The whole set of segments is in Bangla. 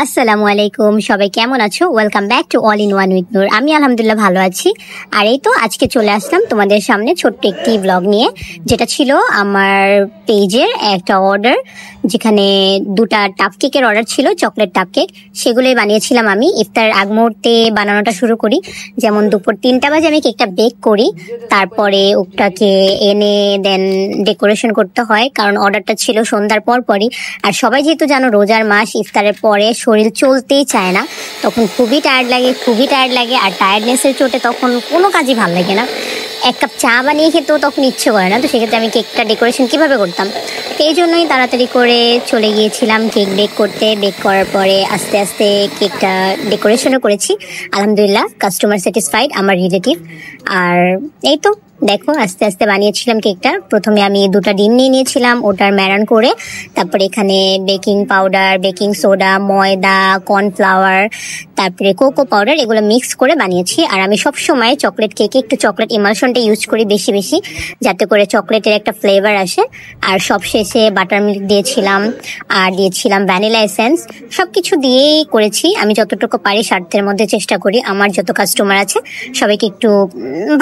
আসসালামু আলাইকুম, সবাই কেমন আছো? Welcome back to all in one with Noor. আমি আলহামদুলিল্লাহ ভালো আছি। আর এই তো আজকে চলে আসলাম তোমাদের সামনে ছোট্ট একটি ব্লগ নিয়ে, যেটা ছিল আমার পেজের একটা অর্ডার, যেখানে দুটা টাপ কেকের অর্ডার ছিল, চকলেট টাপ কেক। সেগুলোই বানিয়েছিলাম আমি। ইফতার আগ মুহূর্তে বানানোটা শুরু করি, যেমন দুপুর 3টা বাজে আমি কেকটা বেক করি, তারপরে ওটাকে এনে দেন ডেকোরেশন করতে হয়, কারণ অর্ডারটা ছিল সন্ধ্যার পরই। আর সবাই যেহেতু জানো রোজার মাস, ইফতারের পরে শরীর চলতেই চায় না, তখন খুবই টায়ার্ড লাগে। আর টায়ার্ডনেসের চোটে তখন কোনো কাজই ভালো লাগে না, এক কাপ চা বানিয়ে খেতেও তখন ইচ্ছে করে না। তো সেক্ষেত্রে আমি কেকটা ডেকোরেশন কিভাবে করতাম, এই জন্যই তাড়াতাড়ি করে চলে গিয়েছিলাম কেক বেক করতে। বেক করার পরে আস্তে আস্তে কেকটা ডেকোরেশনও করেছি। আলহামদুলিল্লাহ কাস্টমার স্যাটিসফাইড, আমার রিলেটিভ। আর এই তো দেখো আস্তে আস্তে বানিয়েছিলাম কেকটা। প্রথমে আমি দুটা ডিম নিয়ে নিয়েছিলাম, ওটার ম্যারান করে, তারপরে এখানে বেকিং পাউডার, বেকিং সোডা, ময়দা, কর্নফ্লাওয়ার, তারপরে কোকো পাউডার, এগুলো মিক্স করে বানিয়েছি। আর আমি সব সময় চকলেট কেকে একটু চকলেট ইমালশনটা ইউজ করি বেশি, যাতে করে চকলেটের একটা ফ্লেভার আসে। আর সব শেষে বাটার মিল্ক দিয়েছিলাম, আর দিয়েছিলাম ভ্যানিলা এসেন্স। সবকিছু দিয়েই করেছি আমি, যতটুকু পারি স্বার্থের মধ্যে চেষ্টা করি আমার যত কাস্টমার আছে সবাইকে একটু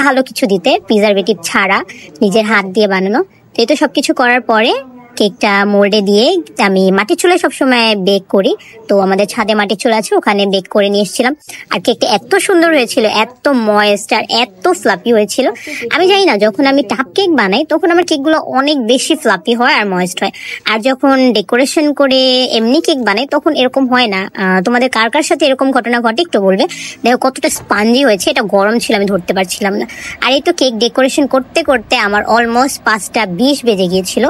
ভালো কিছু দিতে, প্রিজারভেটিভ ছাড়া, নিজের হাত দিয়ে বানানো। তো এই তো সবকিছু করার পরে কেকটা মোল্ডে দিয়ে আমি মাটির চুলায় সবসময় বেক করি, তো আমাদের ছাদে মাটির চুলা আছে, ওখানে বেক করে নিয়ে এসেছিলাম। আর কেকটা এত সুন্দর হয়েছিল, এত ময়েস্ট আর এত ফ্লাপি হয়েছিল। আমি জানি না, যখন আমি টাপ কেক বানাই তখন আমার কেকগুলো অনেক বেশি ফ্লাপি হয় আর ময়েস্ট হয়, আর যখন ডেকোরেশন করে এমনি কেক বানাই তখন এরকম হয় না। তোমাদের কার কার সাথে এরকম ঘটনা ঘটে একটু বলবে। দেখো কতটা স্পাঞ্জি হয়েছে, এটা গরম ছিল, আমি ধরতে পারছিলাম না। আর এই তো কেক ডেকোরেশন করতে করতে আমার অলমোস্ট 5টা 20 বেজে গিয়েছিল।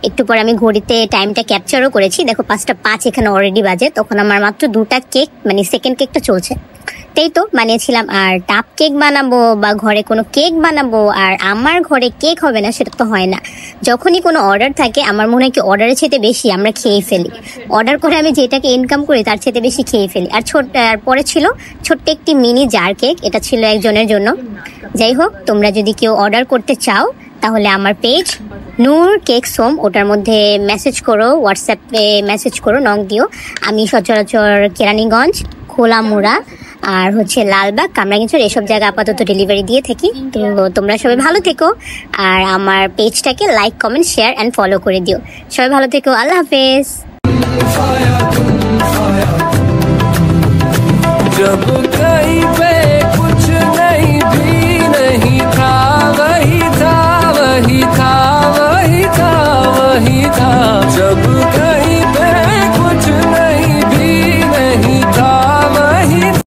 একটু পরে আমি ঘড়িতে টাইমটা ক্যাপচারও করেছি, দেখো 5টা 5 এখানে অলরেডি বাজে। তখন আমার মাত্র দুটা কেক, মানে সেকেন্ড কেকটা চলছে। তাই তো বানিয়েছিলাম। আর টাপ কেক বানাবো বা ঘরে কোনো কেক বানাবো আর আমার ঘরে কেক হবে না, সেটা তো হয় না। যখনই কোনো অর্ডার থাকে আমার মনে হয় কি অর্ডারের চেয়ে বেশি আমরা খেয়ে ফেলি। অর্ডার করে আমি যেটাকে ইনকাম করি তার চেয়ে বেশি খেয়ে ফেলি। আর পরে ছিল ছোট্ট একটি মিনি জার কেক, এটা ছিল একজনের জন্য। যাই হোক, তোমরা যদি কেউ অর্ডার করতে চাও তাহলে আমার পেজ নূর কেকস হোম, ওটার মধ্যে মেসেজ করো, হোয়াটসঅ্যাপে মেসেজ করো, নক দিও। আমি সচরাচর কেরানীগঞ্জ, খোলামুড়া আর লালবাগ, কামরাঙ্গীরচর এসব জায়গায় আপাতত ডেলিভারি দিয়ে থাকি। তো তোমরা সবাই ভালো থেকো, আর আমার পেজটাকে like, comment, share and follow করে দিও। সবাই ভালো থেকো, আল্লাহ হাফেজ।